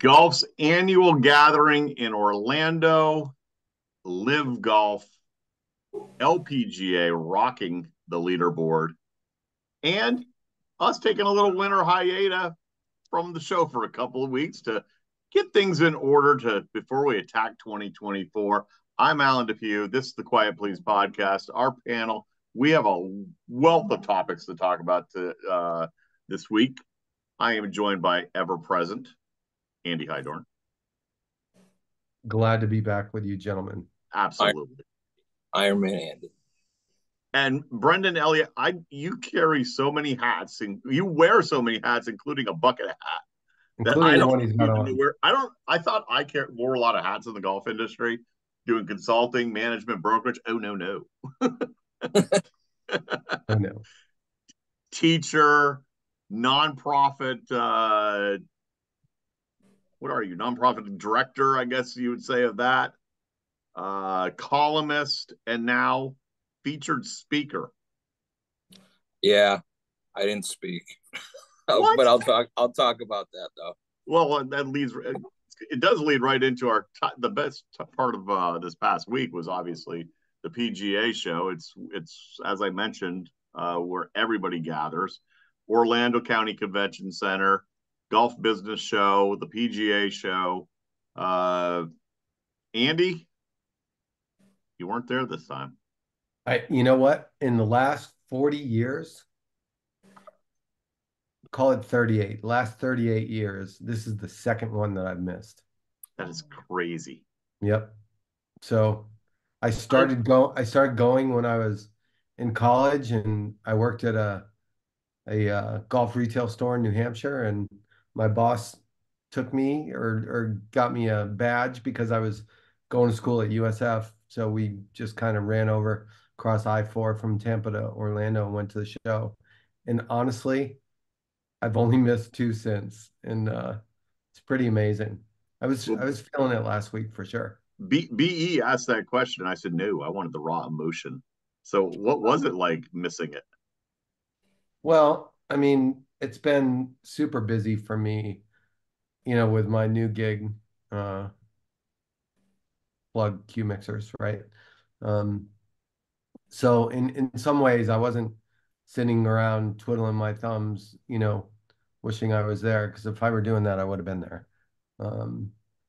Golf's annual gathering in Orlando, LIV Golf, LPGA rocking the leaderboard, and us taking a little winter hiatus from the show for a couple of weeks to get things in order to before we attack 2024. I'm Alan DePew. This is the Quiet Please podcast. Our panel, we have a wealth of topics to talk about this week. I am joined by ever present Andy Hydorn. Glad to be back with you, gentlemen. Absolutely. Iron Man Andy. And Brendan Elliott, you carry so many hats, and you wear so many hats, including a bucket hat. Including the one he's got on. I thought I wore a lot of hats in the golf industry, doing consulting, management, brokerage. Oh no. Oh no. Teacher, nonprofit. What are you? Nonprofit director, I guess you would say of that. Columnist, and now featured speaker. Yeah, I didn't speak, but I'll talk about that though. Well, that leads. It does lead right into the best part of this past week was obviously the PGA Show. It's as I mentioned, where everybody gathers. Orlando County Convention Center, Golf Business Show, the PGA Show. Andy, you weren't there this time. You know what? In the last 40 years, call it 38, last 38 years, this is the second one that I've missed. That is crazy. Yep. So I started going when I was in college, and I worked at a golf retail store in New Hampshire, and my boss took me or got me a badge because I was going to school at USF. So we just kind of ran over across I-4 from Tampa to Orlando and went to the show. And honestly, I've only missed two since, and it's pretty amazing. I was feeling it last week for sure. BE asked that question. I said no. I wanted the raw emotion. So what was it like missing it? Well, I mean, it's been super busy for me, with my new gig, plug Q mixers, right? So in some ways, I wasn't sitting around twiddling my thumbs, wishing I was there, because if I were doing that, I would have been there.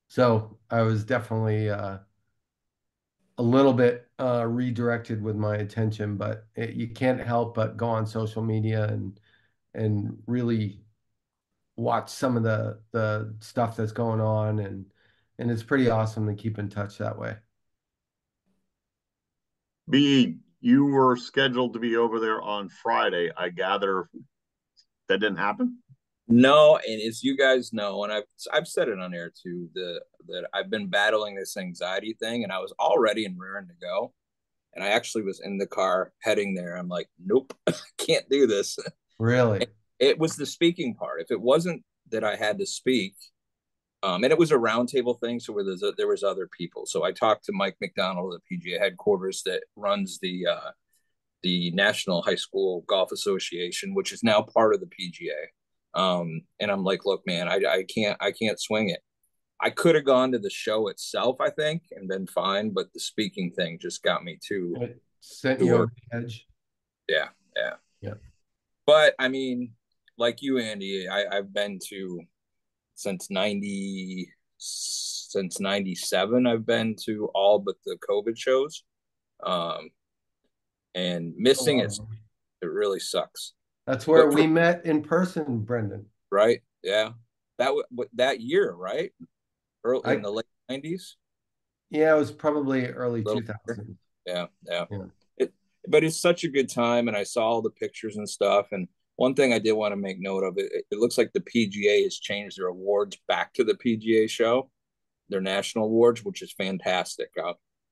So I was definitely a little bit redirected with my attention, but you can't help but go on social media and really watch some of the stuff that's going on, and it's pretty awesome to keep in touch that way. B, you were scheduled to be over there on Friday. I gather that didn't happen. No, and as you guys know, and I've said it on air too, that I've been battling this anxiety thing, and I was all ready and raring to go, and I actually was in the car heading there. I'm like, nope, can't do this. Really? It was the speaking part. If it wasn't that I had to speak, and it was a roundtable thing, so there was other people. So I talked to Mike McDonald of the PGA headquarters that runs the National High School Golf Association, which is now part of the PGA. And I'm like, look, man, I can't swing it. I could have gone to the show itself, I think, and been fine, but the speaking thing just got me too. It sent you over the edge. Yeah. But I mean, like you, Andy, I've been to since 97. I've been to all but the COVID shows, and missing it really sucks. That's where we met in person, Brendan. Right? Yeah. That year, right? Early in the late 90s. Yeah, it was probably early 2000s. Yeah. But it's such a good time, and I saw all the pictures and stuff. And one thing I did want to make note of, it looks like the PGA has changed their awards back to the PGA Show, their national awards, which is fantastic.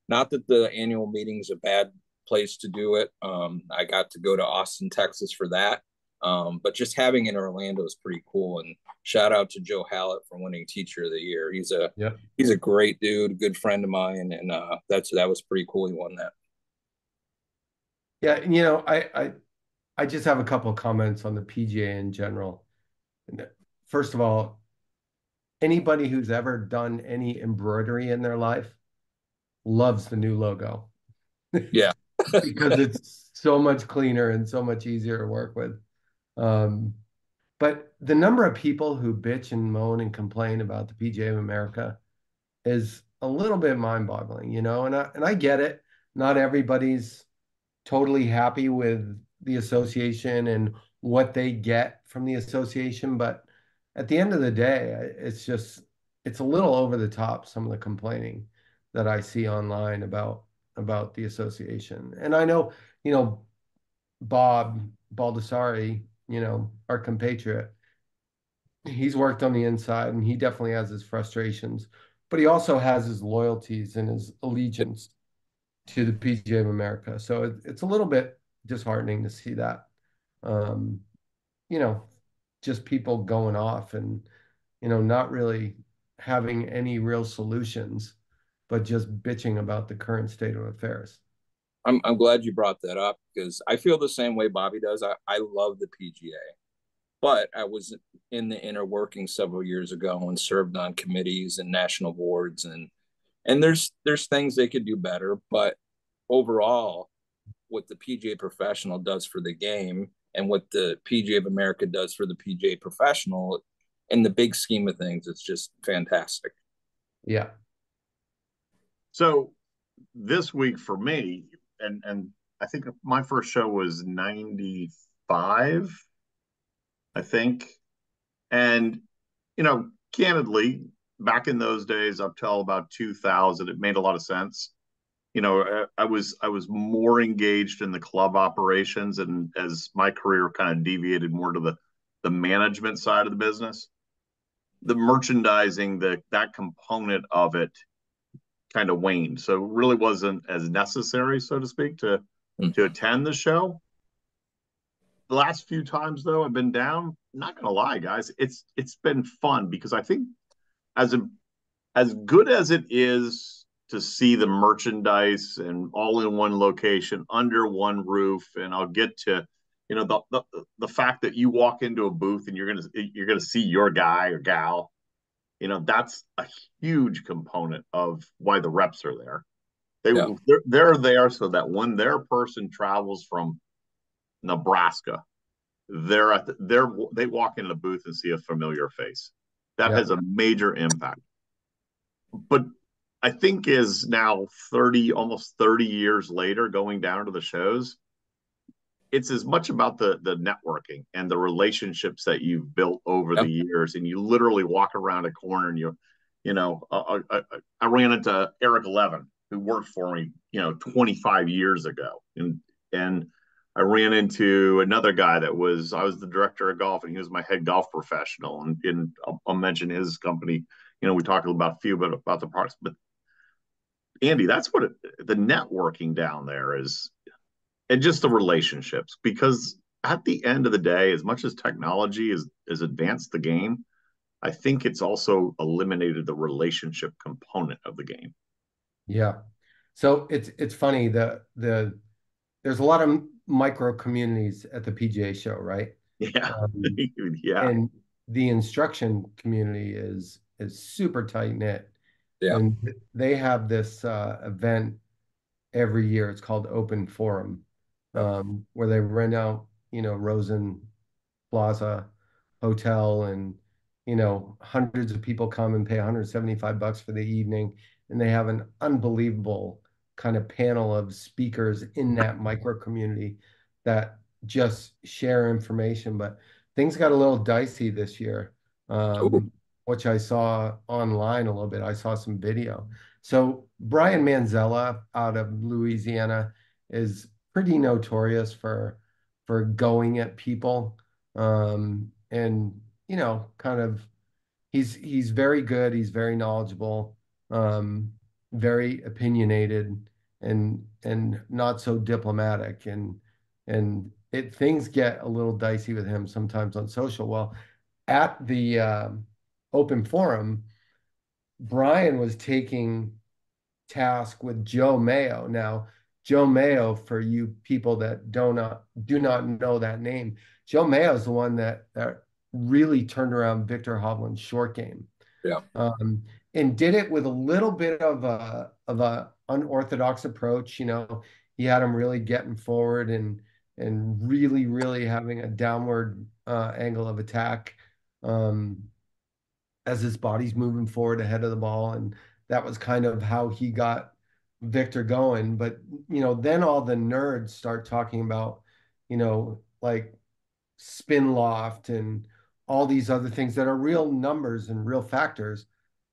Not that the annual meeting is a bad place to do it. I got to go to Austin, Texas for that. But just having it in Orlando is pretty cool. And shout out to Joe Hallett for winning Teacher of the Year. He's a great dude, good friend of mine, and that was pretty cool. He won that. Yeah, I just have a couple of comments on the PGA in general. First of all, anybody who's ever done any embroidery in their life loves the new logo Yeah. because it's so much cleaner and so much easier to work with. Um, but the number of people who bitch and moan and complain about the PGA of America is a little bit mind-boggling, you know, and I get it. Not everybody's totally happy with the association and what they get from the association, but at the end of the day, it's a little over the top, some of the complaining that I see online about the association. And I know, you know, Bob Baldessari, you know, our compatriot, he's worked on the inside and he definitely has his frustrations, but he also has his loyalties and his allegiance to the PGA of America. So it's a little bit disheartening to see that. Um, you know, just people going off and, you know, not really having any real solutions, but just bitching about the current state of affairs. I'm glad you brought that up because I feel the same way Bobby does. I love the PGA, but I was in the inner working several years ago and served on committees and national boards, and there's things they could do better, but overall, what the PGA professional does for the game and what the PGA of America does for the PGA professional, in the big scheme of things, it's just fantastic. Yeah. So this week for me, and I think my first show was 95, I think. And, you know, candidly, back in those days, up till about 2000, it made a lot of sense. You know, I was more engaged in the club operations, and as my career kind of deviated more to the management side of the business, the merchandising, that component of it kind of waned. So it really wasn't as necessary, so to speak, to attend the show. The last few times though I've been down, not gonna lie, guys, it's been fun because I think as a as good as it is to see the merchandise and all in one location under one roof, and I'll get to, you know, the fact that you walk into a booth and you're gonna see your guy or gal, you know, that's a huge component of why the reps are there. They Yeah. they're there so that when their person travels from Nebraska, they walk into the booth and see a familiar face. That Yeah. has a major impact. But I think is now 30, almost 30 years later, going down to the shows, it's as much about the networking and the relationships that you've built over the Yep. years. And you literally walk around a corner and you know, I ran into Eric Levin, who worked for me, you know, 25 years ago. And I ran into another guy I was the director of golf and he was my head golf professional. And I'll mention his company. You know, we talked about a few bit about the products, but Andy, that's what the networking down there is, and just the relationships. Because at the end of the day, as much as technology has advanced the game, I think it's also eliminated the relationship component of the game. Yeah. So it's funny the there's a lot of micro communities at the PGA show, right? Yeah, Um, yeah, and the instruction community is super tight knit, Yeah. and they have this event every year. It's called Open Forum, Yep. where they rent out, you know, Rosen Plaza Hotel, and you know, hundreds of people come and pay $175 for the evening, and they have an unbelievable kind of panel of speakers in that micro community that just share information. But things got a little dicey this year, Ooh. which I saw online a little bit. I saw some video. So Brian Manzella out of Louisiana is pretty notorious for going at people, and you know, kind of he's very good, he's very knowledgeable, um, very opinionated, and not so diplomatic, and it things get a little dicey with him sometimes on social. Well, at the open forum, Brian was taking task with Joe Mayo. Now, Joe Mayo, for you people that do not know that name, Joe Mayo is the one that really turned around Victor Hovland's short game. Yeah. um, and did it with a little bit of a unorthodox approach. He had him really getting forward and really, really having a downward angle of attack um, as his body's moving forward ahead of the ball, and that was kind of how he got Victor going. But then all the nerds start talking about, like spin loft and all these other things that are real numbers and real factors.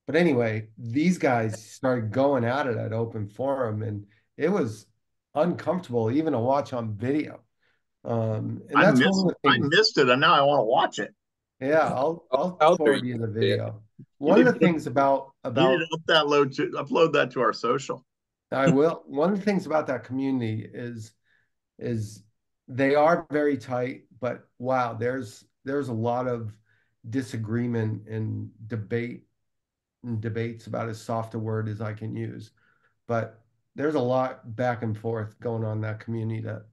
But anyway, these guys started going at it at open forum, and it was uncomfortable even to watch on video. And that's one of the I things. missed it, and now I want to watch it. Yeah, I'll Out there, forward you the yeah. video. You One need of the to, things about you need about to upload that to our social. I will. One of the things about that community is they are very tight, but wow, there's a lot of disagreement and debates about as soft a word as I can use. But there's a lot back and forth going on in that community that,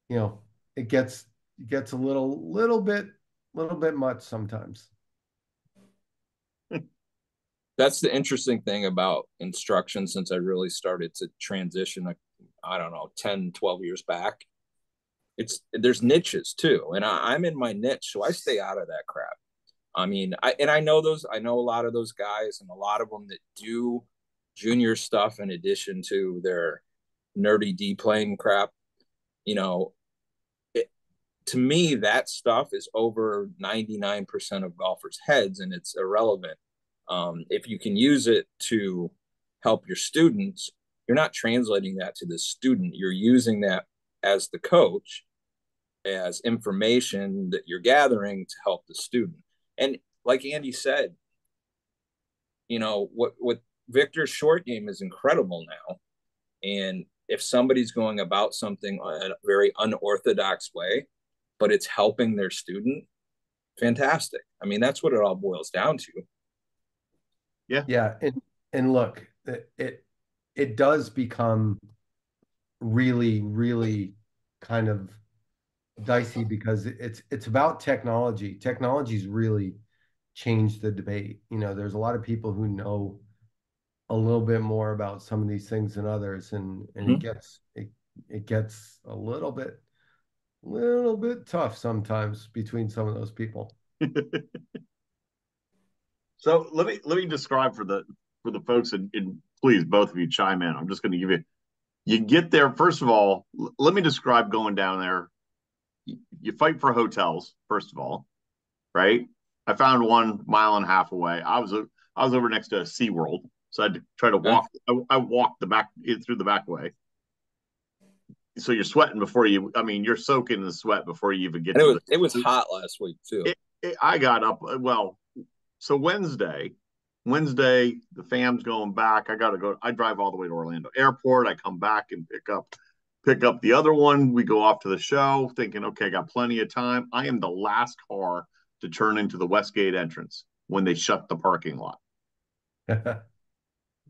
you know, it gets a little bit much sometimes. That's the interesting thing about instruction since I really started to transition, like, I don't know, 10, 12 years back. There's niches too. And I'm in my niche, so I stay out of that crap. I mean, I know a lot of those guys and a lot of them that do junior stuff in addition to their nerdy D playing crap. You know, to me, that stuff is over 99% of golfers' heads, and it's irrelevant. If you can use it to help your students, you're not translating that to the student. You're using that as the coach, as information that you're gathering to help the student. And like Andy said, what Victor's short game is incredible now. And if somebody's going about something in a very unorthodox way, but it's helping their student, fantastic. I mean, that's what it all boils down to. Yeah. Yeah, and look, it does become really, really kind of dicey because it's about technology. Technology's really changed the debate. There's a lot of people who know a little bit more about some of these things than others, and it gets a little bit tough sometimes between some of those people. So let me describe for the folks, and please both of you chime in. I'm just going to give you get there. First of all, let me describe going down there. You fight for hotels, first of all, right? I found 1.5 miles away. I was over next to SeaWorld, so I had to try to walk. I walked through the back way. So you're sweating before you. I mean, you're soaking in the sweat before you even get to it was hot last week too. I got up. Well, so Wednesday, the fam's going back. I got to go. I drive all the way to Orlando Airport. I come back and pick up the other one. We go off to the show thinking, okay, I got plenty of time. I am the last car to turn into the Westgate entrance when they shut the parking lot.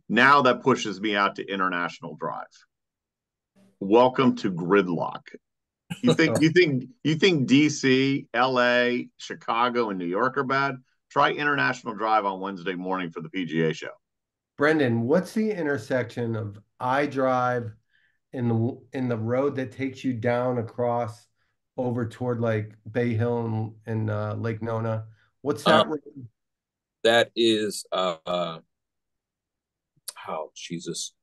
Now that pushes me out to International Drive. Welcome to gridlock. You think DC, LA, Chicago, and New York are bad? Try International Drive on Wednesday morning for the PGA Show. Brendan, what's the intersection of I Drive in the road that takes you down across over toward like Bay Hill and Lake Nona? What's that road? That is Jesus.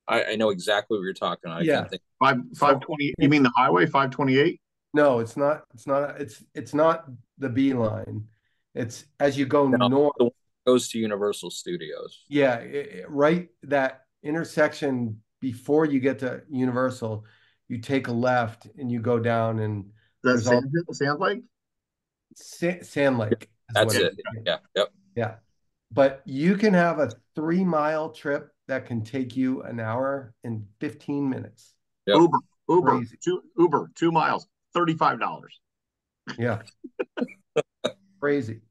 I know exactly what you're talking about. Yeah. I can't think. 520. You mean the highway 528? No, it's not. It's not the B line. It's as you go north. It goes to Universal Studios. Yeah, right. That intersection before you get to Universal, you take a left and you go down, and That's Sand Lake. Sand Lake. That's it. Yeah. Yep. Yeah, but you can have a 3-mile trip that can take you an hour and 15 minutes. Yep. Uber 2 miles, $35. Yeah. Crazy.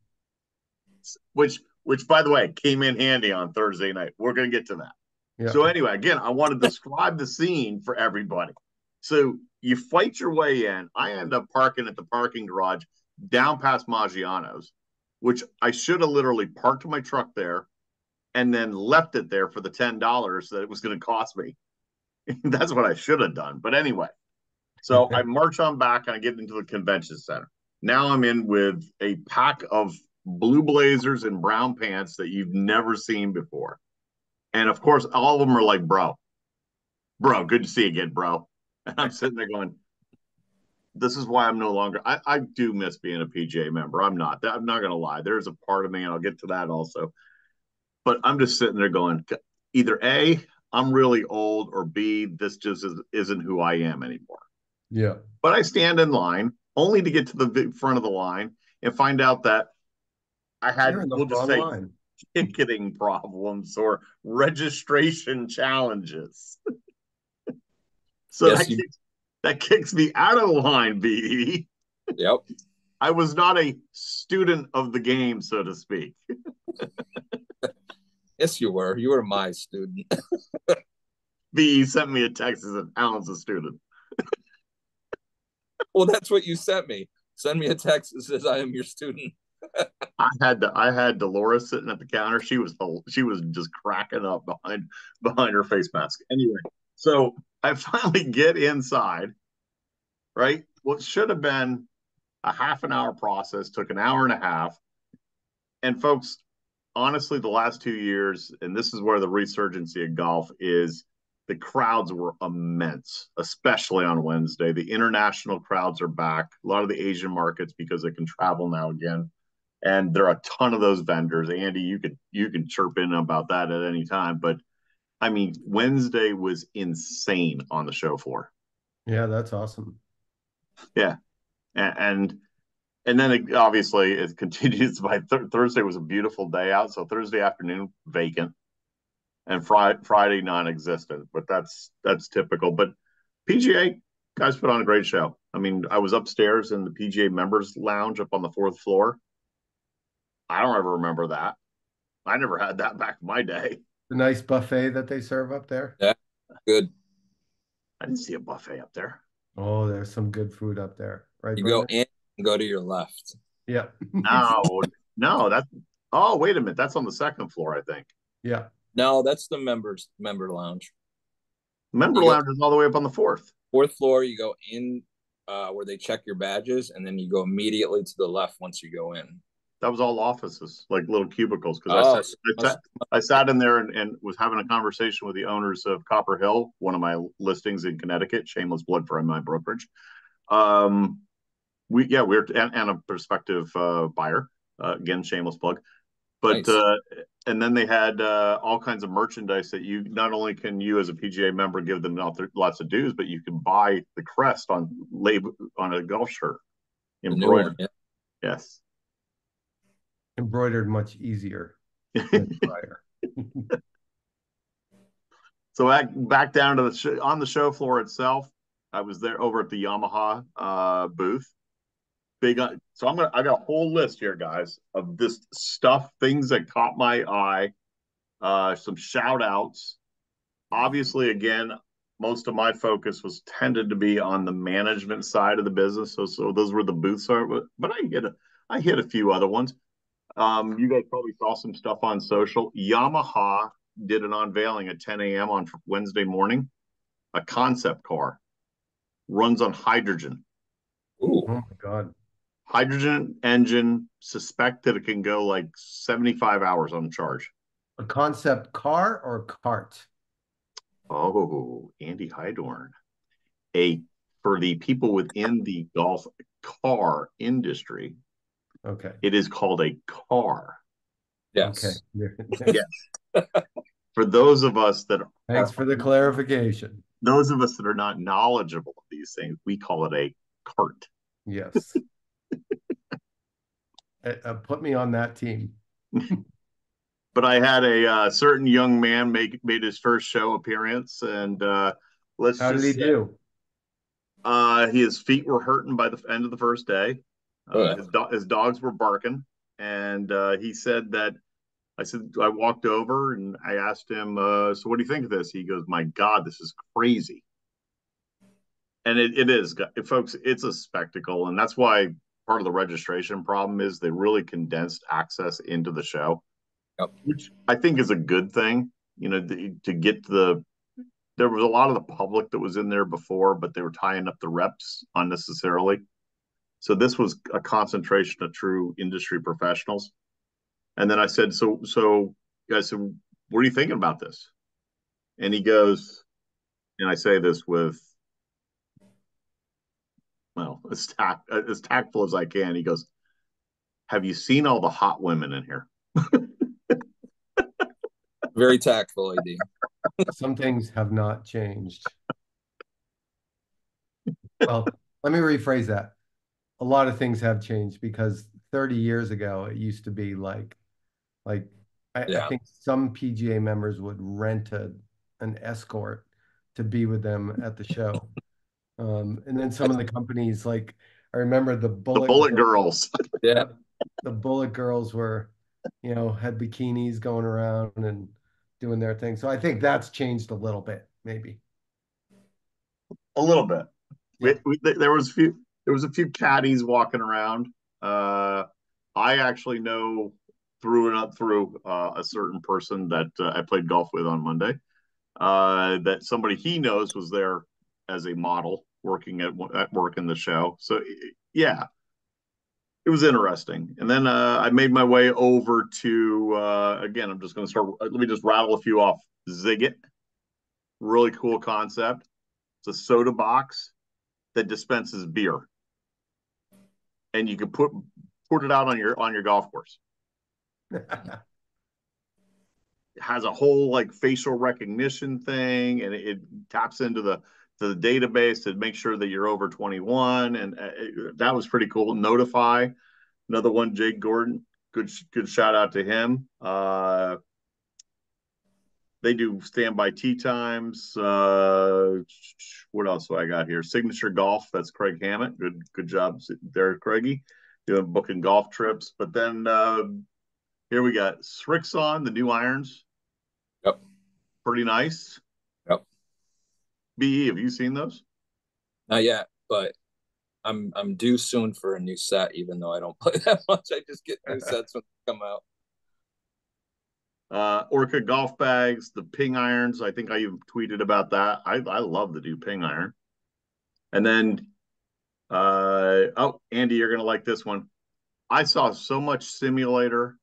Which by the way came in handy on Thursday night. We're going to get to that. Yeah. So anyway, again, I want to describe the scene for everybody. So you fight your way in. I end up parking at the parking garage down past Maggiano's. which I should have literally parked my truck there and then left it there for the $10 that it was going to cost me. That's what I should have done. But anyway, so I march on back and I get into the convention center. Now I'm in with a pack of blue blazers and brown pants that you've never seen before. And of course, all of them are like, bro, good to see you again, bro. And I'm sitting there going, this is why I'm no longer, I do miss being a PGA member. I'm not going to lie. There's a part of me, and I'll get to that also. But I'm just sitting there going, either A, I'm really old, or B, this just isn't who I am anymore. Yeah. But I stand in line only to get to the front of the line and find out that I had, we'll just say, ticketing problems or registration challenges. So yes, that kicks me out of the line, BE. Yep. I was not a student of the game, so to speak. Yes, you were. You were my student. BE sent me a text and said, Alan's a student. Well, that's what you sent me. Send me a text that says I am your student. I had Dolores sitting at the counter. She was just cracking up behind her face mask. Anyway, so I finally get inside, right? What should have been a half an hour process took an hour and a half. And folks, honestly, the last 2 years, and this is where the resurgency of golf is, the crowds were immense, especially on Wednesday. The international crowds are back. A lot of the Asian markets, because they can travel now again. And there are a ton of those vendors. Andy, you can chirp in about that at any time. But I mean, Wednesday was insane on the show floor. Yeah, that's awesome. Yeah, and then obviously it continues by Thursday was a beautiful day out. So Thursday afternoon vacant, and Friday non-existent. But that's typical. But PGA guys put on a great show. I mean, I was upstairs in the PGA members lounge up on the 4th floor. I don't ever remember that. I never had that back in my day. The nice buffet that they serve up there. Yeah, good. I didn't see a buffet up there. Oh, there's some good food up there, right? You Brendan? Go in and go to your left. Yeah. No, that's. Oh, wait a minute. That's on the 2nd floor, I think. Yeah. No, that's the member lounge. Member lounge is all the way up on the 4th. 4th floor. You go in where they check your badges, and then you go immediately to the left once you go in. That was all offices, like little cubicles. Because I sat in there and was having a conversation with the owners of Copper Hill, one of my listings in Connecticut. Shameless plug for my brokerage. We're and a prospective buyer. Again, shameless plug. But nice. And then they had all kinds of merchandise that you not only can you as a PGA member give them lots of dues, but you can buy the crest on a golf shirt embroidered. Yeah. Yes. Embroidered much easier than prior. So back down to on the show floor itself, I was there over at the Yamaha booth. So I got a whole list here, guys, of this stuff, things that caught my eye, some shout outs. Obviously, again, most of my focus was tended to be on the management side of the business. So those were the booths, but I hit a few other ones. You guys probably saw some stuff on social. Yamaha did an unveiling at 10 a.m. on Wednesday morning. A concept car runs on hydrogen. Ooh. Oh my God. Hydrogen engine, suspect that it can go like 75 hours on charge. A concept car or cart? Oh, Andy Hydorn. For the people within the golf car industry, okay, it is called a car. Yes. Okay. Yes. For those of us that thanks for the clarification. Those of us that are not knowledgeable of these things, we call it a cart. Yes. Put me on that team. But I had a certain young man made his first show appearance, and how did he do? His feet were hurting by the end of the first day. His dogs were barking, and he said that. I walked over and I asked him, so what do you think of this? He goes, my God, this is crazy. And it is, folks, it's a spectacle. And that's why part of the registration problem is they really condensed access into the show, Yep. which I think is a good thing. To get there was a lot of the public that was in there before, but they were tying up the reps unnecessarily. So this was a concentration of true industry professionals. And then I said, I said, what are you thinking about this? And he goes, and I say this with, well, as tactful as I can. He goes, have you seen all the hot women in here? Very tactful, AD. Some things have not changed. Well, let me rephrase that. A lot of things have changed because 30 years ago, it used to be like I think some PGA members would rent an escort to be with them at the show. And then some of the companies, like I remember the Bullet Girls. Yeah. The Bullet Girls were, had bikinis going around and doing their thing. So I think that's changed a little bit, maybe. A little bit. Yeah. There was a few caddies walking around. I actually know through a certain person that I played golf with on Monday. That somebody he knows was there as a model working at work in the show. So yeah, it was interesting. And then I made my way over to again. I'm just going to start. Let me just rattle a few off. Ziggit, really cool concept. It's a soda box that dispenses beer, and you can put it out on your golf course. It has a whole like facial recognition thing, and it taps into the database to make sure that you're over 21, and that was pretty cool. Notify, another one, Jake Gordon, good shout out to him. They do standby tee times. What else do I got here? Signature Golf. That's Craig Hammett. Good job there, Craigie, doing booking golf trips. But then here we got Srixon, the new irons. Yep. Pretty nice. Yep. BE, have you seen those? Not yet, but I'm due soon for a new set, even though I don't play that much. I just get new sets when they come out. Orca golf bags, the ping irons. I think I even tweeted about that. I love the new ping iron. And then, Andy, you're gonna like this one. I saw so much simulator,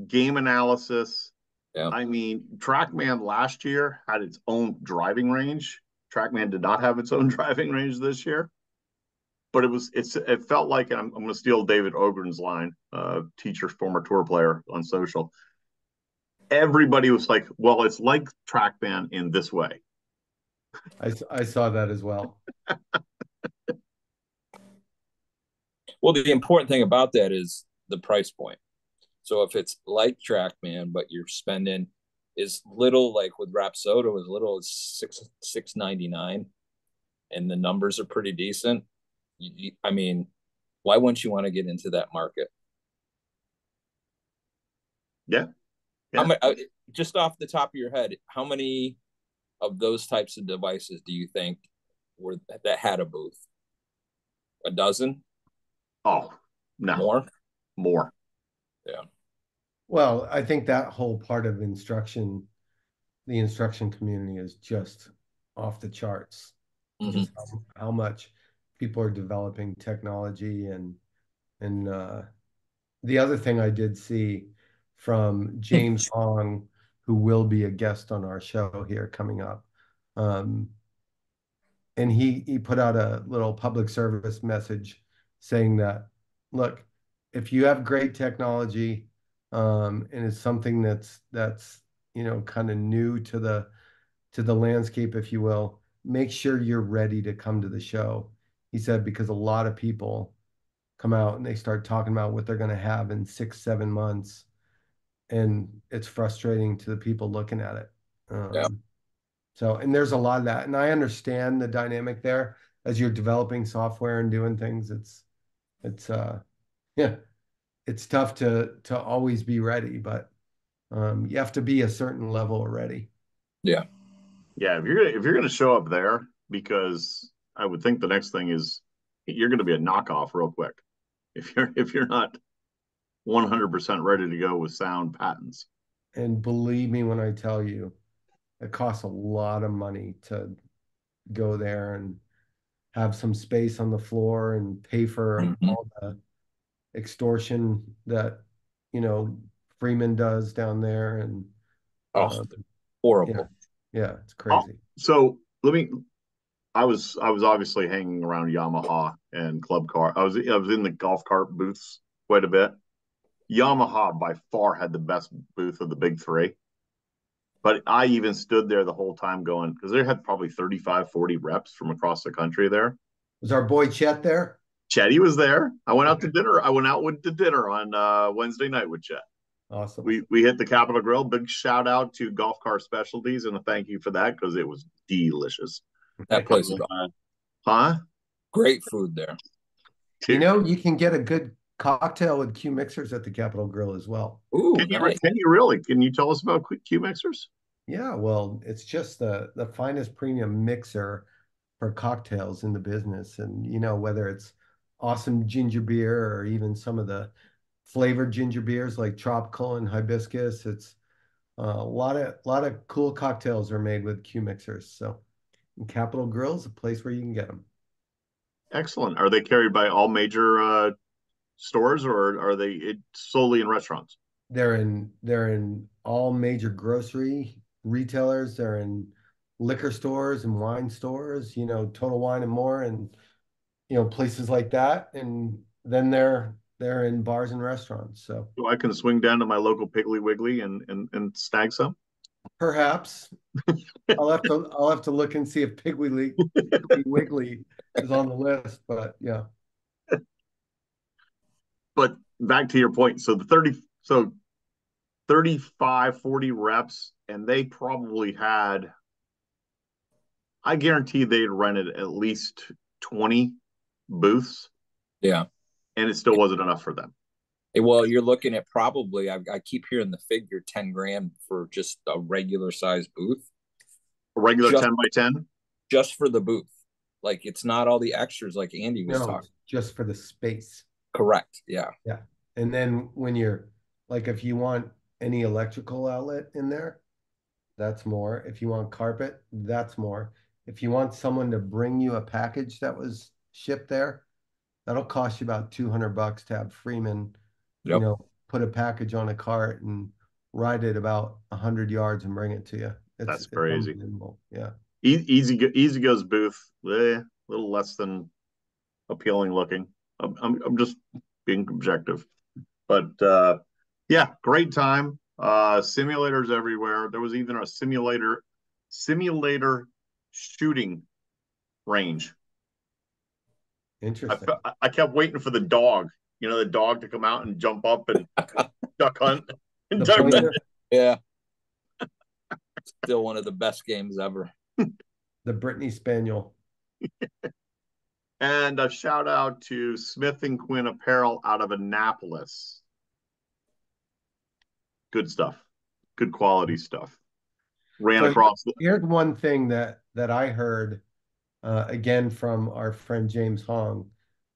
game analysis. Yeah. I mean, TrackMan last year had its own driving range. TrackMan did not have its own driving range this year, but it felt like, and I'm going to steal David Ogren's line, teacher, former tour player on social. Everybody was like, well, it's like TrackMan in this way. I saw that as well. Well, the important thing about that is the price point. So if it's like TrackMan, but you're spending as little, like with Rapsodo, as little as $6.99, and the numbers are pretty decent. I mean, why wouldn't you want to get into that market? Yeah. Just off the top of your head, how many of those types of devices do you think that had a booth? A dozen? Oh, no. More. Yeah. Well, I think that whole part of the instruction community is just off the charts. Mm-hmm. Just how much people are developing technology and the other thing I did see from James Hong, who will be a guest on our show here coming up, and he put out a little public service message saying that, look, if you have great technology, and it's something that's kind of new to the landscape, if you will, make sure you're ready to come to the show. He said, because a lot of people come out and they start talking about what they're going to have in 6-7 months, and it's frustrating to the people looking at it. So, and there's a lot of that, and I understand the dynamic there as you're developing software and doing things. It's tough to always be ready, but you have to be a certain level already. Yeah. If you're gonna show up there, because I would think the next thing is you're going to be a knockoff real quick. if you're not 100% ready to go with sound patents. And believe me when I tell you, it costs a lot of money to go there and have some space on the floor and pay for Mhm. all the extortion that, you know, Freeman does down there. And Oh, uh, yeah, horrible. yeah, it's Oh, crazy. so let me. I was obviously hanging around Yamaha and club car. I was in the golf cart booths quite a bit. Yamaha by far had the best booth of the big three. But I even stood there the whole time going, because they had probably 35, 40 reps from across the country there. Was our boy Chet there? Chetty was there. I went out to Okay, dinner. I went out to dinner on Wednesday night with Chet. awesome. We hit the Capitol Grill. Big shout out to Golf Car Specialties and a thank you for that because it was delicious. That place is Huh? great food there. You Dude, know, you can get a good cocktail with Q mixers at the Capitol Grill as well. Ooh, can you nice. can you really? Can you tell us about Q mixers? Yeah, well, it's just the finest premium mixer for cocktails in the business. And you know, whether it's awesome ginger beer or even some of the flavored ginger beers like tropical and hibiscus, it's a lot of cool cocktails are made with Q mixers. So Capitol Grill's a place where you can get them. Excellent. Are they carried by all major stores or are they solely in restaurants? They're in all major grocery retailers. They're in liquor stores and wine stores, you know, Total Wine and More, and you know, places like that. And then they're in bars and restaurants. So So I can swing down to my local Piggly Wiggly and snag some. perhaps I'll have to look and see if Piggly Wiggly is on the list. But yeah, But back to your point. So the 35, 40 reps, and they probably had, I guarantee they'd rented at least 20 booths, Yeah. and it still wasn't enough for them. Well, you're looking at probably, I keep hearing the figure 10 grand for just a regular size booth, A regular just 10 by 10? just for the booth. Like it's not all the extras like Andy was no, talking. it's just for the space. Correct. Yeah. Yeah. And then when you're like, if you want any electrical outlet in there, that's more. If you want carpet, that's more. If you want someone to bring you a package that was shipped there, that'll cost you about $200 to have Freeman, you Yep. know, put a package on a cart and ride it about 100 yards and bring it to you. It's That's it's crazy. unbelievable. Yeah. Easy goes booth, a little less than appealing looking. I'm just being objective, but yeah, great time. Simulators everywhere. There was even a simulator shooting range. Interesting. I kept waiting for the dog, the dog to come out and jump up and duck hunt and The duck hunt. pointer, Yeah. Still one of the best games ever. the Brittany Spaniel. And a shout out to Smith and Quinn Apparel out of Annapolis. Good stuff. Good quality stuff. Ran So across. here's one thing that I heard again from our friend James Hong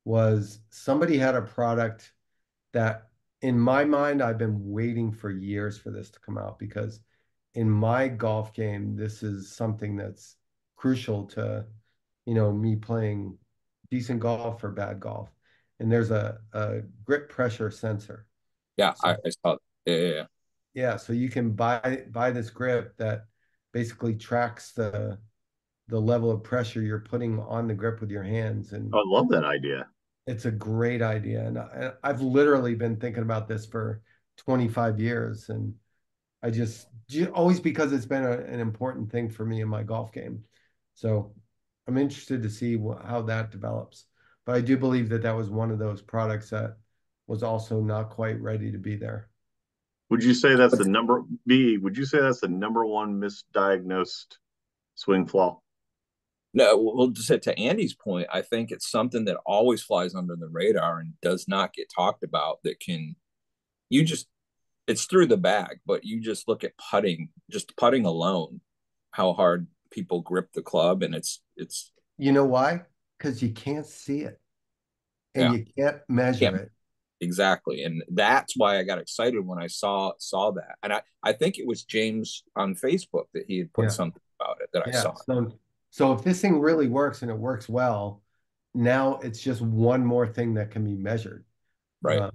was somebody had a product that in my mind I've been waiting for years for this to come out because in my golf game this is something that's crucial to me playing decent golf or bad golf. And there's a grip pressure sensor. Yeah, So I saw it. Yeah. yeah, so you can buy this grip that basically tracks the level of pressure you're putting on the grip with your hands. And I love that idea. it's a great idea. And I've literally been thinking about this for 25 years. And I just always because it's been an important thing for me in my golf game. So I'm interested to see how that develops. But I do believe that that was one of those products that was also not quite ready to be there. Would you say that's the number B? Would you say that's the number one misdiagnosed swing flaw? No, well, to Andy's point, I think it's something that always flies under the radar and does not get talked about. You just, it's through the bag, but you just look at just putting alone, how hard people grip the club, and it's. You know why? Because you can't see it. and you can't measure it. Exactly. And that's why I got excited when I saw that. And I think it was James on Facebook that he had put something about it that I saw. So if this thing really works and it works well, now it's just one more thing that can be measured. Right.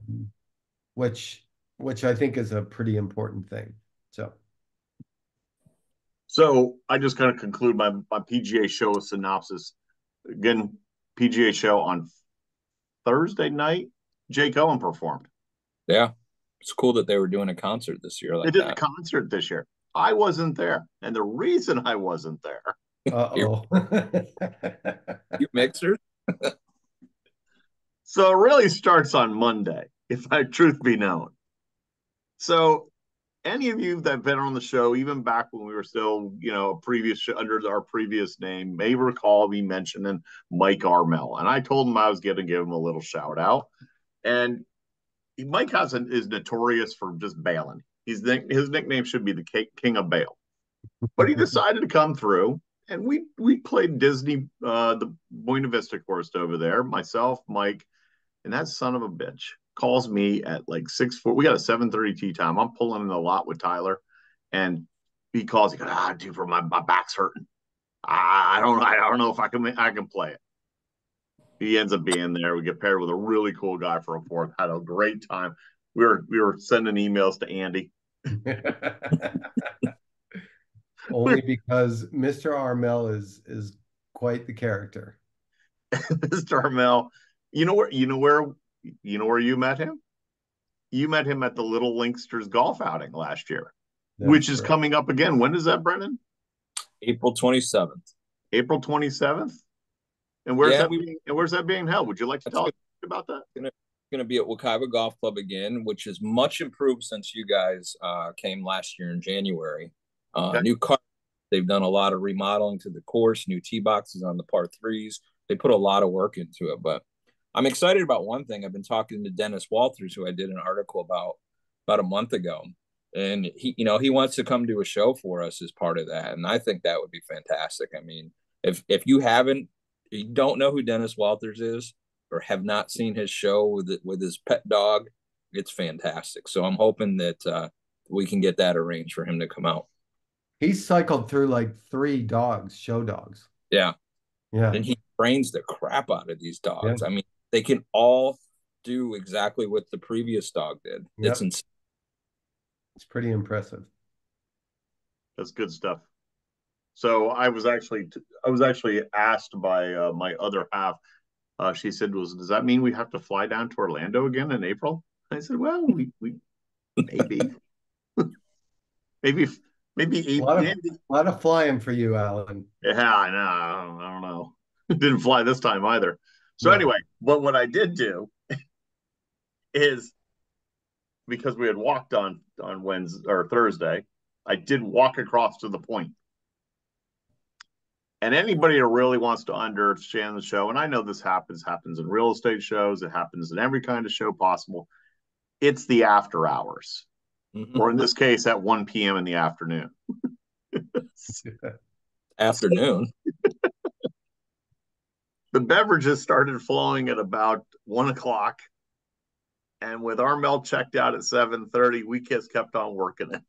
Which I think is a pretty important thing. So I just kind of conclude my PGA Show synopsis. Again, PGA Show on Thursday night, Jake Owen performed. Yeah. It's cool that they were doing a concert this year like that. They did a concert this year. I wasn't there. And the reason I wasn't there. Uh-oh. You mixers? So it really starts on Monday, if I truth be known. So any of you that have been on the show, even back when we were still, under our previous name, may recall me mentioning Mike Armel. And I told him I was going to give him a little shout out. And Mike is notorious for just bailing. His nickname should be the King of Bail. But he decided to come through, and we played Disney, the Buena Vista course over there. Myself, Mike, and that son of a bitch calls me at like 6:40. We got a 7:30 tee time. I'm pulling in the lot with Tyler, and he calls. He goes, dude, my back's hurting. I don't know if I can play it. He ends up being there. We get paired with a really cool guy for a fourth. Had a great time. We were sending emails to Andy. Only because Mr. Armel is quite the character. Mr. Armel, you know where you met him? You met him at the Little Linksters golf outing last year, which is coming up again. When is that, Brennan? April 27th. April 27th? And where's that being held? Would you like to tell us about that? Going to be at Wekiva Golf Club again, which is much improved since you guys came last year in January. Okay. New car. They've done a lot of remodeling to the course, new tee boxes on the par threes. They put a lot of work into it, but I'm excited about one thing. I've been talking to Dennis Walters, who I did an article about a month ago, and he wants to come do a show for us as part of that, and I think that would be fantastic. I mean, if you don't know who Dennis Walters is or have not seen his show with his pet dog, it's fantastic. So I'm hoping that we can get that arranged for him to come out. He's cycled through like 3 dogs, show dogs. Yeah. Yeah. And he trains the crap out of these dogs. Yeah. I mean, they can all do exactly what the previous dog did. Yep. It's insane. It's pretty impressive. That's good stuff. So I was actually asked by my other half. She said, does that mean we have to fly down to Orlando again in April? I said, well, we maybe. Maybe a lot of flying for you, Alan. Yeah, I know. I don't know. Didn't fly this time either. So anyway, but what I did do is, because we had walked on Wednesday or Thursday, I did walk across to the point. And anybody who really wants to understand the show, and I know this happens in real estate shows, it happens in every kind of show possible. It's the after hours. Or in this case, at 1 p.m. in the afternoon. Afternoon. The beverages started flowing at about 1 o'clock. And with Armel checked out at 7:30, we just kept on working it.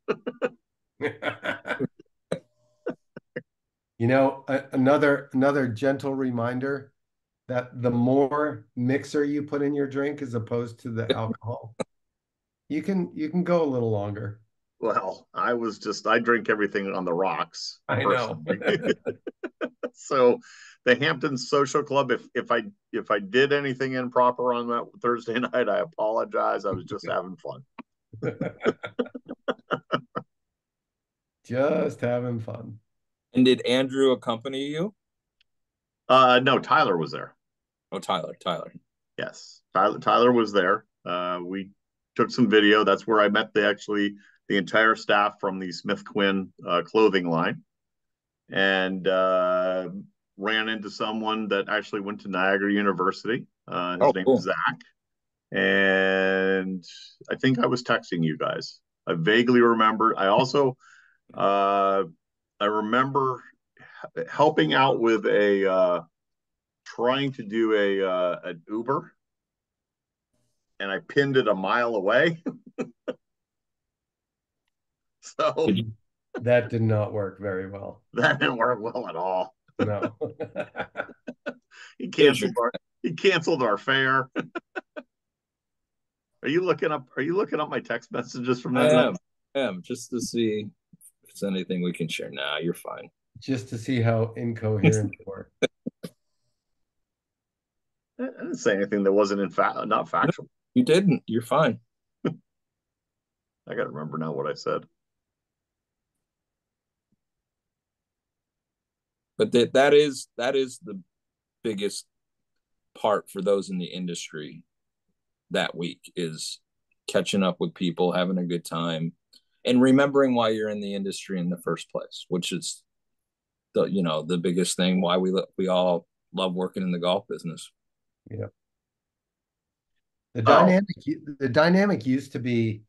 Another gentle reminder that the more mixer you put in your drink as opposed to the alcohol, you can go a little longer. Well, I drink everything on the rocks. I know. So the Hampton Social Club, if I did anything improper on that Thursday night, I apologize. I was just having fun. Just having fun. And did Andrew accompany you? No, Tyler was there. Oh, Tyler. Yes, Tyler was there. We took some video. That's where I met the entire staff from the Smith Quinn clothing line, and ran into someone that actually went to Niagara University. His name is Zach, and I think I was texting you guys. I vaguely remember. I also I remember helping out with trying to do an Uber and I pinned it a mile away. So that did not work very well. That didn't work well at all. No. He canceled our fare. Are you looking up my text messages from that night? I am, just to see if it's anything we can share. Nah, you're fine. Just to see how incoherent you were. I didn't say anything that wasn't not factual. You didn't. You're fine. I got to remember now what I said. But that is the biggest part for those in the industry that week, is catching up with people, having a good time, and remembering why you're in the industry in the first place, which is the biggest thing why we all love working in the golf business. Yeah. The dynamic used to be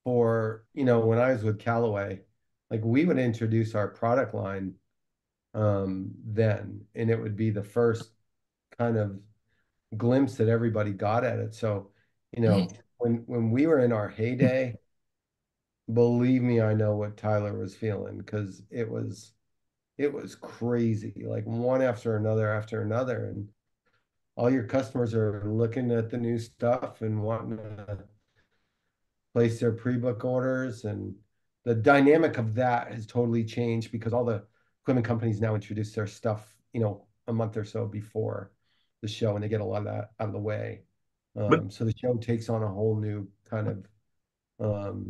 for, when I was with Callaway, like we would introduce our product line then, and it would be the first kind of glimpse that everybody got at it. So, when we were in our heyday, believe me, I know what Tyler was feeling, because it was crazy, like one after another, and all your customers are looking at the new stuff and wanting to place their pre-book orders, and the dynamic of that has totally changed because all the equipment companies now introduce their stuff, a month or so before the show, and they get a lot of that out of the way. So the show takes on a whole new kind of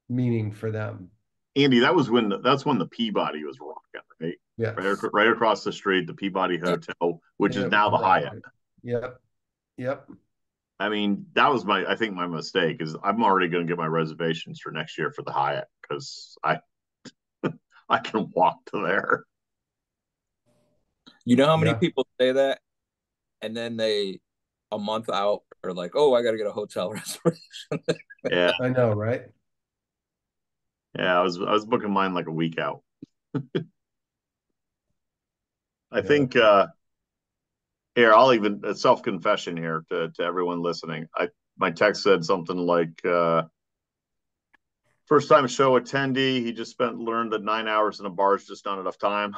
meaning for them. Andy, that's when the Peabody was rocking, right? Yeah, right across the street, the Peabody Hotel, which is now the Hyatt. Yep. I mean, that was I think my mistake is I'm already going to get my reservations for next year for the Hyatt, because I can walk to there. You know how many people say that, and then they a month out are like, "Oh, I got to get a hotel reservation." Yeah, I know, right? Yeah, I was booking mine like a week out. I think here, I'll even a self-confession here to everyone listening. My text said something like first time show attendee, he just learned that 9 hours in a bar is just not enough time.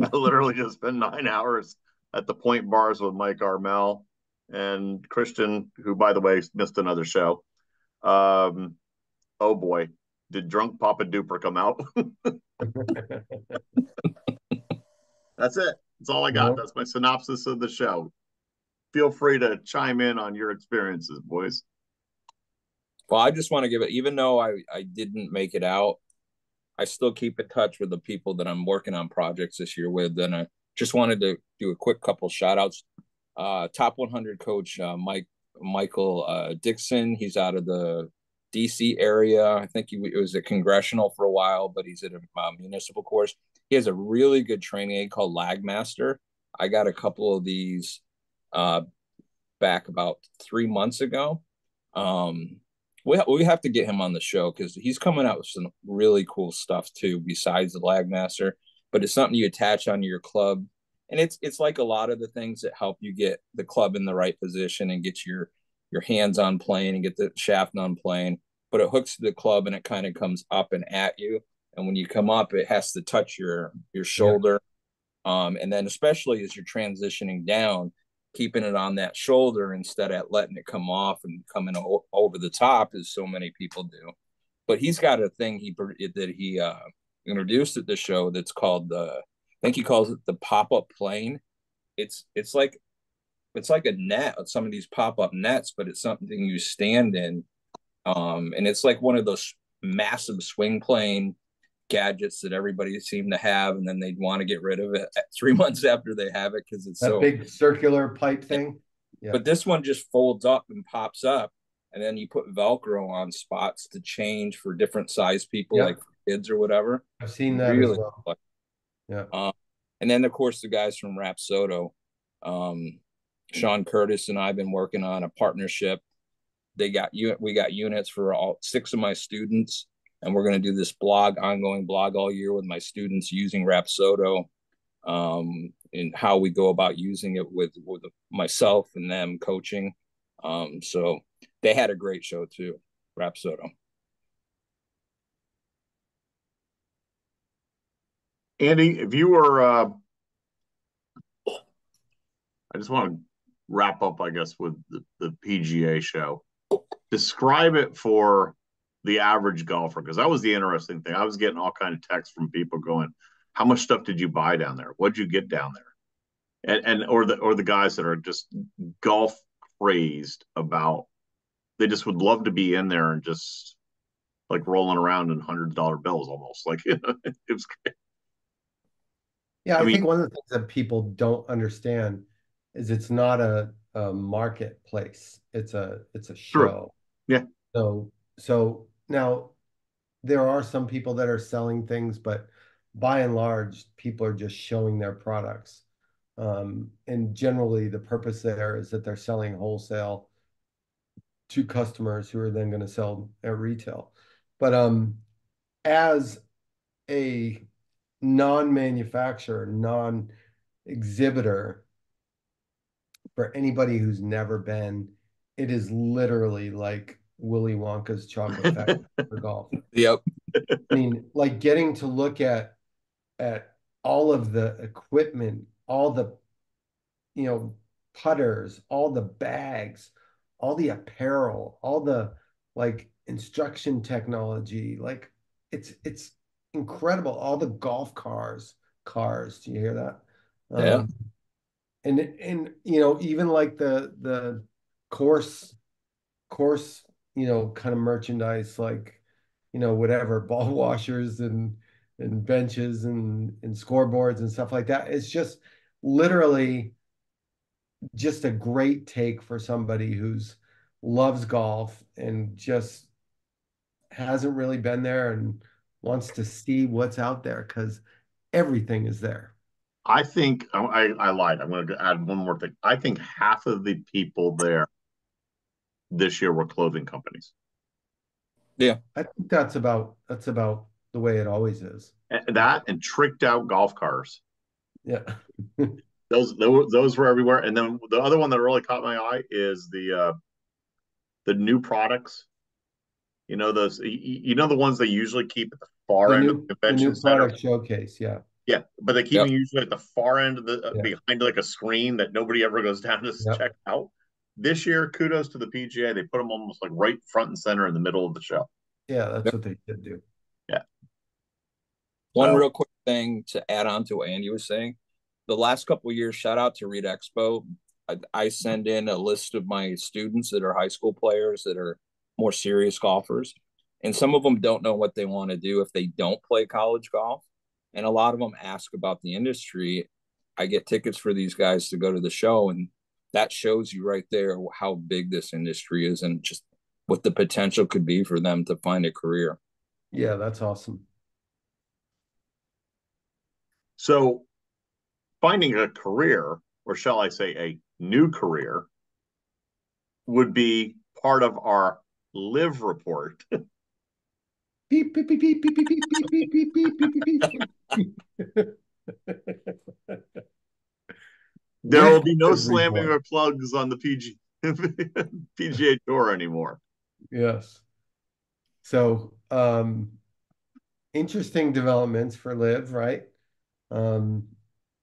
I literally just spent 9 hours at the Point Bars with Mike Armel and Christian, who, by the way, missed another show. Oh boy, did drunk Papa Duper come out? That's it. That's all I got. Nope. That's my synopsis of the show. Feel free to chime in on your experiences, boys. Well, I just want to give it, even though I didn't make it out, I still keep in touch with the people that I'm working on projects this year with. And I just wanted to do a quick couple shout outs. Top 100 coach Michael Dixon. He's out of the DC area. I think he was at Congressional for a while, but he's at a municipal course. He has a really good training aid called Lag Master. I got a couple of these back about 3 months ago. We have to get him on the show because he's coming out with some really cool stuff too, besides the Lag Master. But it's something you attach onto your club, and it's like a lot of the things that help you get the club in the right position and get your hands on plane and get the shaft on plane. But it hooks to the club and it kind of comes up and at you. And when you come up, it has to touch your shoulder. Yeah. And then especially as you're transitioning down, keeping it on that shoulder instead of letting it come off and coming over the top, as so many people do. But he's got a thing that he introduced at the show that's called I think he calls it the pop-up plane. It's like a net, some of these pop-up nets, but it's something you stand in. And it's like one of those massive swing plane gadgets that everybody seemed to have, and then they'd want to get rid of it 3 months after they have it because it's that big circular pipe thing. Yeah. But this one just folds up and pops up, and then you put Velcro on spots to change for different size people, like kids or whatever. I've seen that really as well. Fun. Yeah. And then of course the guys from Rapsodo, Sean Curtis and I've been working on a partnership. We got units for all 6 of my students. And we're going to do this ongoing blog all year with my students using Rapsodo, and how we go about using it with myself and them coaching. So they had a great show too, Rapsodo. Andy, if you were, I just want to wrap up, I guess, with the PGA show. Describe it for the average golfer, because that was the interesting thing. I was getting all kind of texts from people going, "How much stuff did you buy down there? What'd you get down there?" And or the guys that are just golf crazed about, they just would love to be in there and just like rolling around in $100 bills almost. Like, it was great. Yeah, I I think mean, one of the things that people don't understand is it's not a marketplace. It's a true. show. Yeah. So now there are some people that are selling things, but by and large, people are just showing their products. And generally, the purpose there is that they're selling wholesale to customers who are then going to sell at retail. But as a non-manufacturer, non-exhibitor, for anybody who's never been, it is literally like Willy Wonka's chocolate factory for golf. Yep. I mean, like getting to look at all of the equipment, all the putters, all the bags, all the apparel, all the like instruction technology, like it's incredible. All the golf cars. Do you hear that? Yeah. And even like the course course kind of merchandise, like whatever, ball washers and benches and scoreboards and stuff like that. It's just literally just a great take for somebody who's loves golf and just hasn't really been there and wants to see what's out there because everything is there. I think I lied. I'm going to add one more thing. I think half of the people there this year were clothing companies. Yeah. I think that's about the way it always is. And that and tricked out golf cars. Yeah. Those were everywhere. And then the other one that really caught my eye is the new products. You know those. You know the ones they usually keep at the far The end of new the the convention new center. product showcase, yeah. Yeah, but they keep them Yep. usually at the far end of the Yeah. behind like a screen that nobody ever goes down to Yep. check out. This year, kudos to the PGA. They put them almost like right front and center in the middle of the show. Yeah, that's Yep. what they should do. Yeah. One So real quick thing to add on to what Andy was saying. The last couple of years, shout out to Reed Expo. I send in a list of my students that are high school players that are more serious golfers. And some of them don't know what they want to do if they don't play college golf. And a lot of them ask about the industry. I get tickets for these guys to go to the show. And that shows you right there how big this industry is and just what the potential could be for them to find a career. Yeah, that's awesome. so finding a career, or shall I say a new career, would be part of our live report. Beep, beep, beep, beep, beep, beep, beep, beep, beep, beep, beep, beep, beep. There will Live be no slamming report. of plugs on the PGA Tour anymore. Yes. So, interesting developments for Live, right? Um,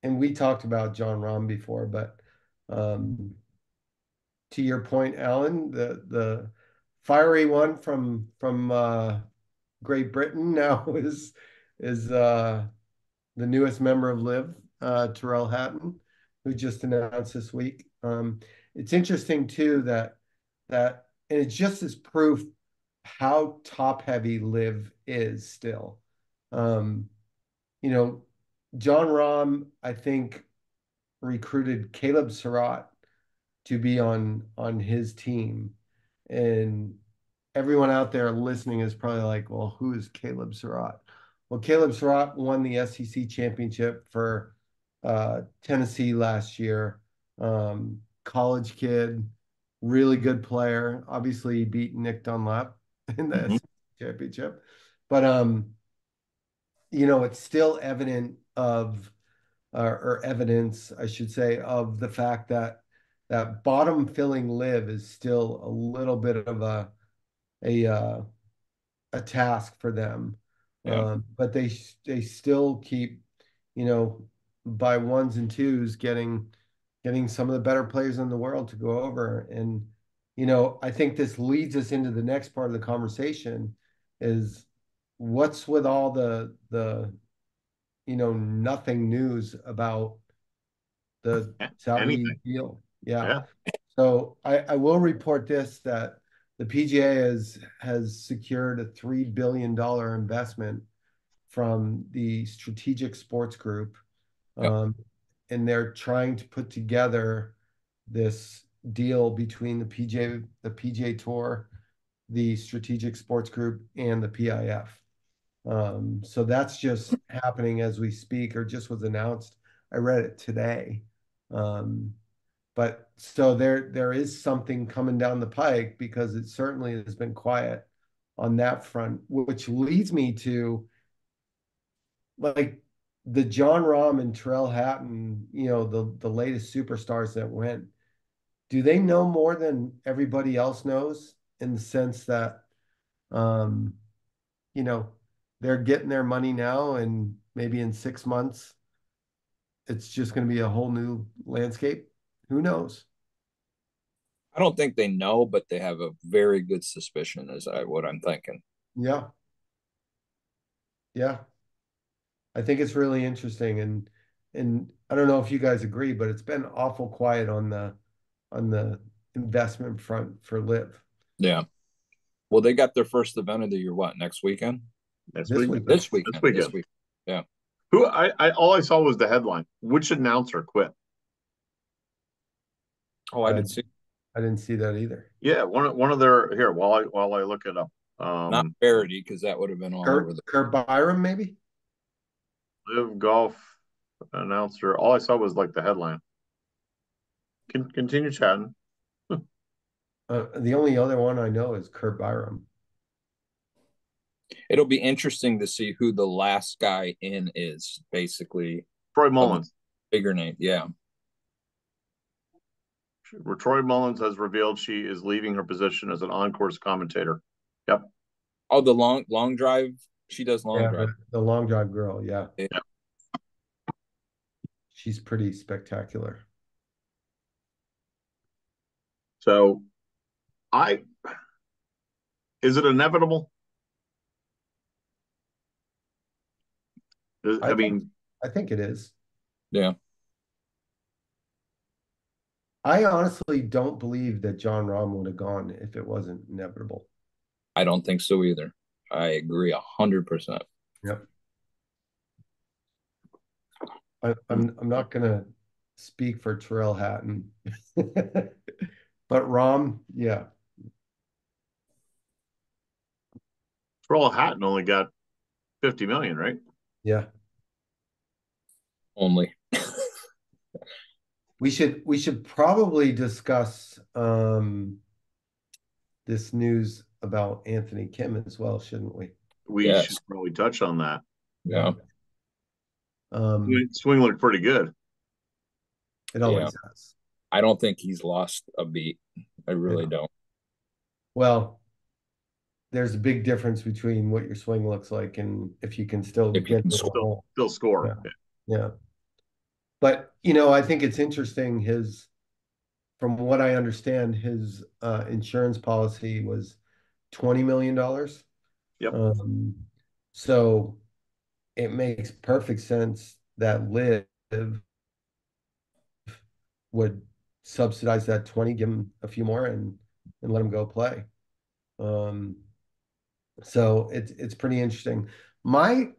and we talked about John Rahm before, but um, to your point, Alan, the fiery one from Great Britain now is the newest member of Liv, Terrell Hatton, who just announced this week. It's interesting too that and it's just as proof how top heavy Liv is still. Um, you know, John Rahm, I think, recruited Caleb Surratt to be on his team, and everyone out there listening is probably like, well, who is Caleb Surratt? Well, Caleb Surratt won the SEC championship for Tennessee last year. College kid, really good player. Obviously, he beat Nick Dunlap in the Mm-hmm. SEC championship, but it's still evident of or evidence, I should say, of the fact that that bottom filling LIV is still a little bit of a uh, a task for them. Yeah. But they still keep, you know, by ones and twos getting some of the better players in the world to go over. And, you know, I think this leads us into the next part of the conversation is what's with all the you know, nothing news about the Saudi Anything. deal. Yeah. Yeah. So I will report this that the PGA has secured a $3 billion investment from the Strategic Sports Group. Yep. And they're trying to put together this deal between the PGA Tour, the Strategic Sports Group, and the PIF. So that's just happening as we speak, or just was announced. I read it today. Um, but so there is something coming down the pike because it certainly has been quiet on that front, which leads me to like the John Rahm and Terrell Hatton, you know, the latest superstars that went. Do they know more than everybody else knows in the sense that um, you know, they're getting their money now and maybe in 6 months it's just going to be a whole new landscape? Who knows? I don't think they know, but they have a very good suspicion, is what I'm thinking. Yeah. Yeah. I think it's really interesting and I don't know if you guys agree, but it's been awful quiet on the investment front for LIV Yeah. Well, they got their first event of the year, what, next weekend? Next this week. weekend. This This weekend. weekend. This week. Yeah. Who I all I saw was the headline. Which announcer quit? Oh, I I, did see. I didn't see that either. Yeah, one of their here while I look it up. Not Verity, because that would have been all over the. Kurt Byram, maybe? LIV Golf announcer. All I saw was like the headline. Continue chatting. The only other one I know is Kurt Byram. It'll be interesting to see who the last guy in is, basically, Troy of the Mullins. bigger name. Yeah. Troy Mullins has revealed she is leaving her position as an on-course commentator. Yep. Oh, the long drive. She does long Yeah, drive. the long drive girl. Yeah. Yeah. She's pretty spectacular. So I is it inevitable? I I think mean, I think it is. Yeah. I honestly don't believe that John Rahm would have gone if it wasn't inevitable. I don't think so either. I agree 100%. Yep. I'm not gonna speak for Terrell Hatton, but Rahm, yeah, Troll Hatton only got 50 million, right? yeah. Only. We should probably discuss this news about Anthony Kim as well, shouldn't we? We should Yes. probably touch on that. Yeah. Swing looked pretty good. It Yeah. always has. I don't think he's lost a beat. I really Yeah. don't. Well, there's a big difference between what your swing looks like and if you can still If you get can to the score. hole. Still score. Yeah. Yeah. But, you know, I think it's interesting from what I understand, his insurance policy was $20 million. Yep. So it makes perfect sense that LIV would subsidize that 20, give him a few more and let him go play. Um, so it's pretty interesting. My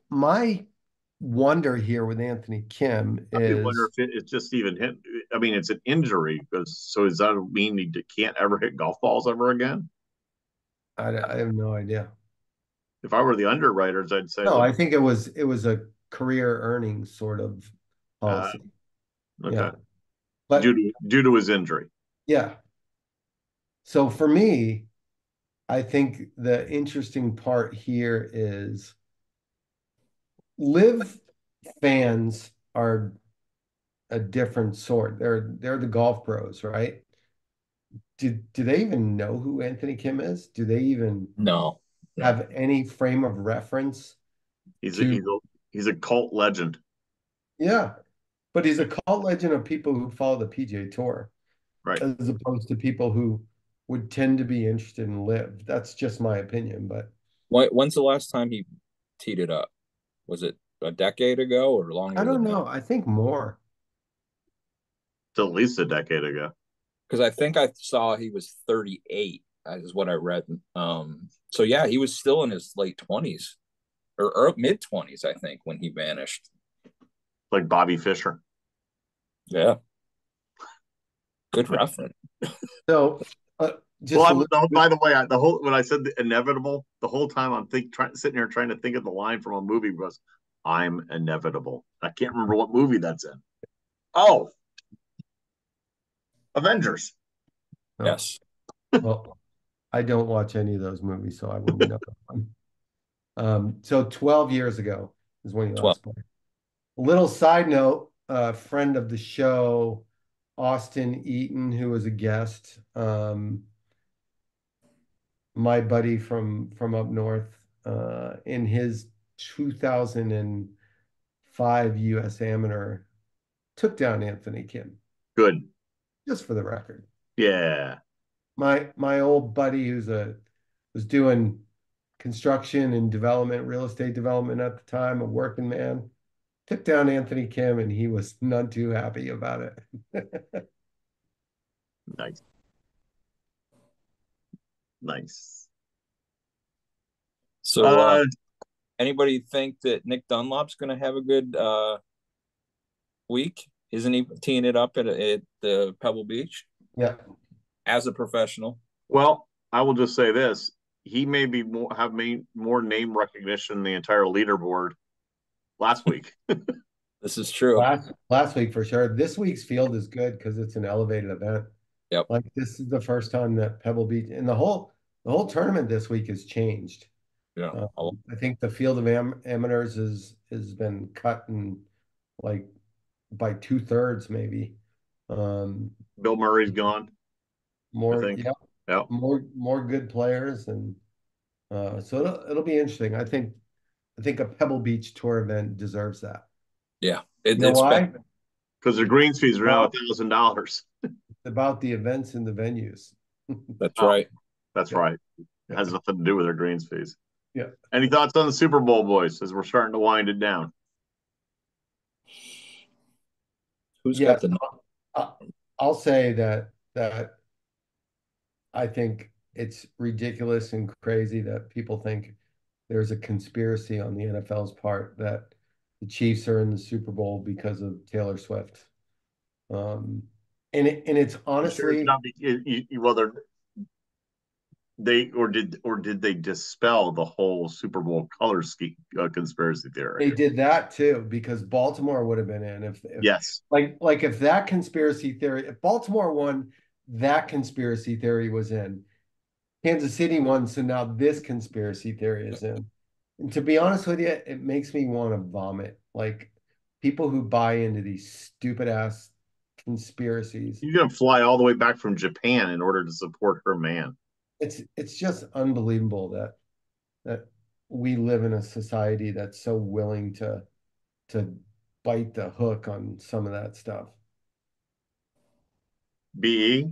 wonder here with Anthony Kim I wonder is if it's just even hit. I mean, it's an injury. So does that mean he can't ever hit golf balls ever again? I have no idea. If I were the underwriters, I'd say, No, look, I think it was a career earnings sort of uh, policy. okay, Yeah. But due to his injury. yeah. So for me, I think the interesting part here is LIV fans are a different sort. They're the golf pros, right? Do they even know who Anthony Kim is? Do they even No, no. have any frame of reference He's a to? he's a he's a cult legend. Yeah, but he's a cult legend of people who follow the PGA Tour, Right. as opposed to people who would tend to be interested in live. That's just my opinion, but When's the last time he teed it up? Was it a decade ago or I longer don't than that? know. I think more. It's at least a decade ago. Because I think I saw he was 38, is what I read. So yeah, he was still in his late 20s or mid 20s, I think, when he vanished. Like Bobby Fischer. Yeah, good reference. So, just a Well, little bit. by the way, the whole when I said the inevitable, the whole time I'm sitting here trying to think of the line from a movie was, "I'm inevitable." I can't remember what movie that's in. Oh, Avengers. Oh, Yes. well, I don't watch any of those movies, so I wouldn't know that one. So 12 years ago is when he 12. last played. Little side note, a friend of the show, Austin Eaton, who was a guest, my buddy from up north, in his 2005 U.S. Amateur, took down Anthony Kim, Good. just for the record. Yeah. My old buddy was doing construction and development, real estate development at the time, a working man, took down Anthony Kim, and he was not too happy about it. Nice. Nice. So anybody think that Nick Dunlop's going to have a good week? Isn't he teeing it up at the Pebble Beach Yeah. as a professional? Well, I will just say this: he may be more name recognition than the entire leaderboard last week. This is true. Last week for sure. This week's field is good because it's an elevated event. Yep. Like this is the first time that Pebble Beach and the whole tournament this week has changed. Yeah. I think the field of amateurs has been cut in like by 2/3 maybe. Bill Murray's gone. I More, think. yeah, Yeah. more good players, and so it'll be interesting. I think a Pebble Beach tour event deserves that. Yeah. You know It's been, why? Because the greens fees are now Well, $1,000. it's about the events and the venues. that's Oh, right. that's Yeah. right. It has nothing to do with their greens fees. Yeah. Any thoughts on the Super Bowl, boys, as we're starting to wind it down? Who's Yeah. got the I'll say that I think it's ridiculous and crazy that people think there's a conspiracy on the NFL's part that the Chiefs are in the Super Bowl because of Taylor Swift. And it's Sure, it's honestly, not whether did they dispel the whole Super Bowl color scheme conspiracy theory? they did that too because Baltimore would have been in if Yes, like if that conspiracy theory, if Baltimore won, that conspiracy theory was in. Kansas City won, so now this conspiracy theory is in. And to be honest with you, it makes me want to vomit. Like people who buy into these stupid ass conspiracies. you're gonna fly all the way back from Japan in order to support her man. It's just unbelievable that we live in a society that's so willing to bite the hook on some of that stuff. Be,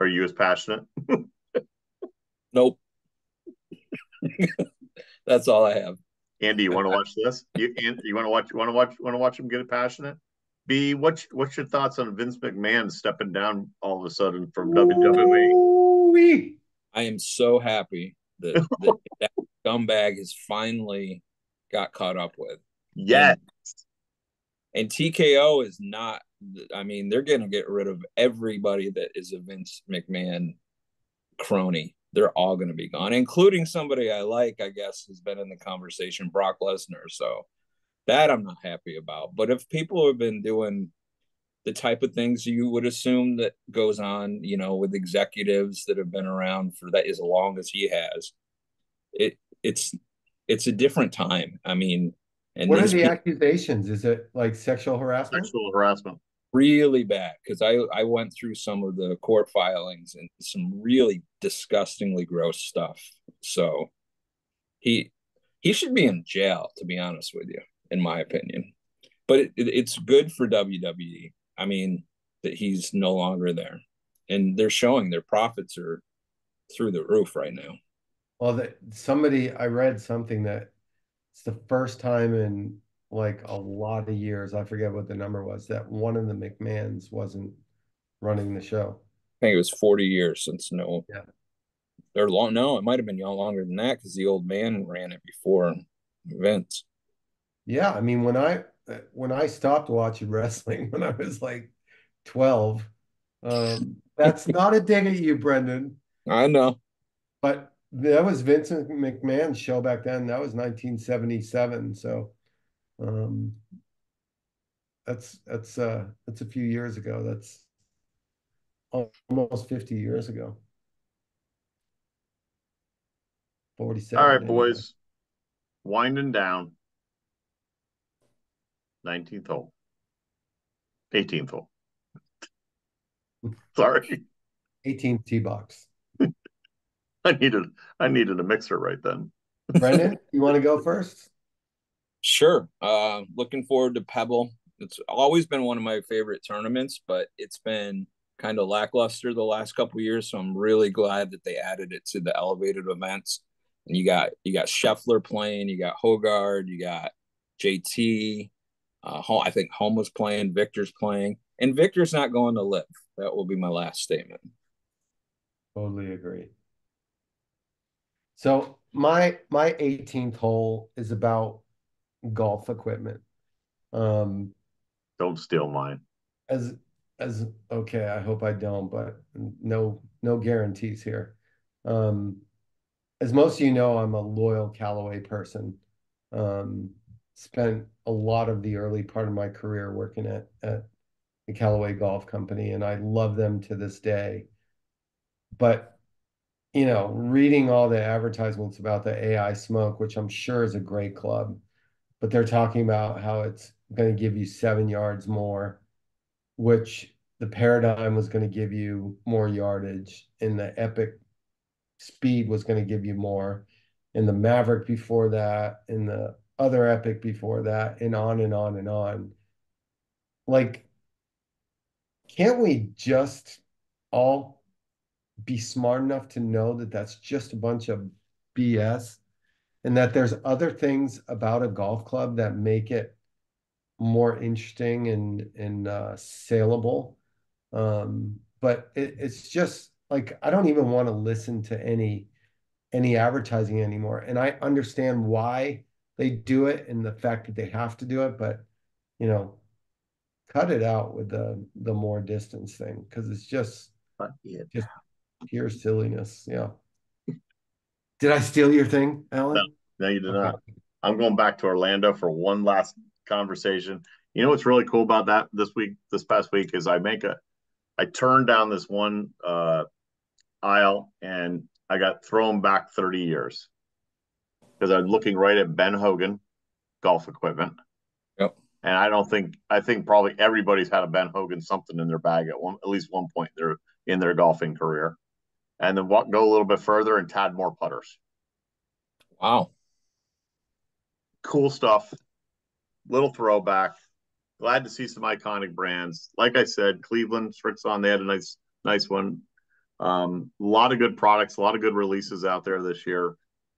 are you as passionate? Nope. That's all I have. Andy, you want to watch this? You want to watch him get passionate? B, what's your thoughts on Vince McMahon stepping down all of a sudden from WWE? Ooh-wee. I am so happy that scumbag has finally got caught up with. Yes. And TKO is not, I mean, they're going to get rid of everybody that is a Vince McMahon crony. They're all going to be gone, including somebody I like, I guess, has been in the conversation, Brock Lesnar. So that I'm not happy about. But if people have been doing the type of things you would assume that goes on, with executives that have been around for that as long as he has, it's a different time. I mean, And What are these the people accusations? Is it like sexual harassment? Sexual harassment. really bad because I went through some of the court filings and some really disgustingly gross stuff. So he he should be in jail, to be honest with you, in my opinion. But it's good for WWE. I mean, that he's no longer there, and they're showing their profits are through the roof right now. Well, that somebody I read something that it's the first time in like a lot of years, I forget what the number was, that one of the McMahons wasn't running the show. I think it was 40 years since no, Yeah. they're long. No, it might have been longer than that because the old man ran it before Vince. Yeah, I mean when I stopped watching wrestling when I was like 12, that's not a dig at you, Brendan, I know. but that was Vincent McMahon's show back then. That was 1977. So um that's a few years ago. That's almost 50 years ago. All 47 right, anyway. boys. Winding down. 19th hole. 18th hole. Sorry. 18th tee box. I needed a mixer right then. Brendan, you want to go first? Sure. Looking forward to Pebble. It's always been one of my favorite tournaments, but it's been kind of lackluster the last couple of years. So I'm really glad that they added it to the elevated events. And you got Scheffler playing, you got Hogard, you got JT. I think Home was playing, Victor's playing, and Victor's not going to LIV. That will be my last statement. Totally agree. So my 18th hole is about golf equipment. Um, Don't steal mine. as as okay, I hope I don't, but no guarantees here. Um, as most of you know, I'm a loyal Callaway person. Um, spent a lot of the early part of my career working at the Callaway Golf Company, and I love them to this day. But reading all the advertisements about the AI Smoke, which I'm sure is a great club, but they're talking about how it's going to give you 7 yards more, which the Paradigm was going to give you more yardage, and the Epic Speed was going to give you more, and the Maverick before that, and the other Epic before that, and on and on and on. Like, can't we just all be smart enough to know that that's just a bunch of BS and that there's other things about a golf club that make it more interesting and saleable. But it's just like I don't even want to listen to any advertising anymore. And I understand why they do it and the fact that they have to do it, but you know, cut it out with the more distance thing because it's just pure silliness. Yeah. Did I steal your thing, No, Alan? no, you did Okay. not. I'm going back to Orlando for one last conversation. You know what's really cool about that this past week is I turned down this one aisle and I got thrown back 30 years because I'm looking right at Ben Hogan golf equipment. Yep. And I think probably everybody's had a Ben Hogan something in their bag at least one point in their golfing career. And then go a little bit further and Tadmore putters. Wow. Cool stuff. Little throwback. Glad to see some iconic brands. Like I said, Cleveland, Strixon, they had a nice one. A lot of good products, a lot of good releases out there this year.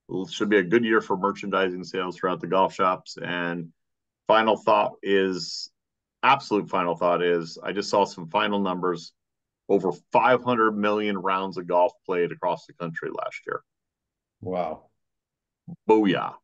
It should be a good year for merchandising sales throughout the golf shops. And absolute final thought is, I just saw some final numbers. Over 500 million rounds of golf played across the country last year. Wow. Booyah.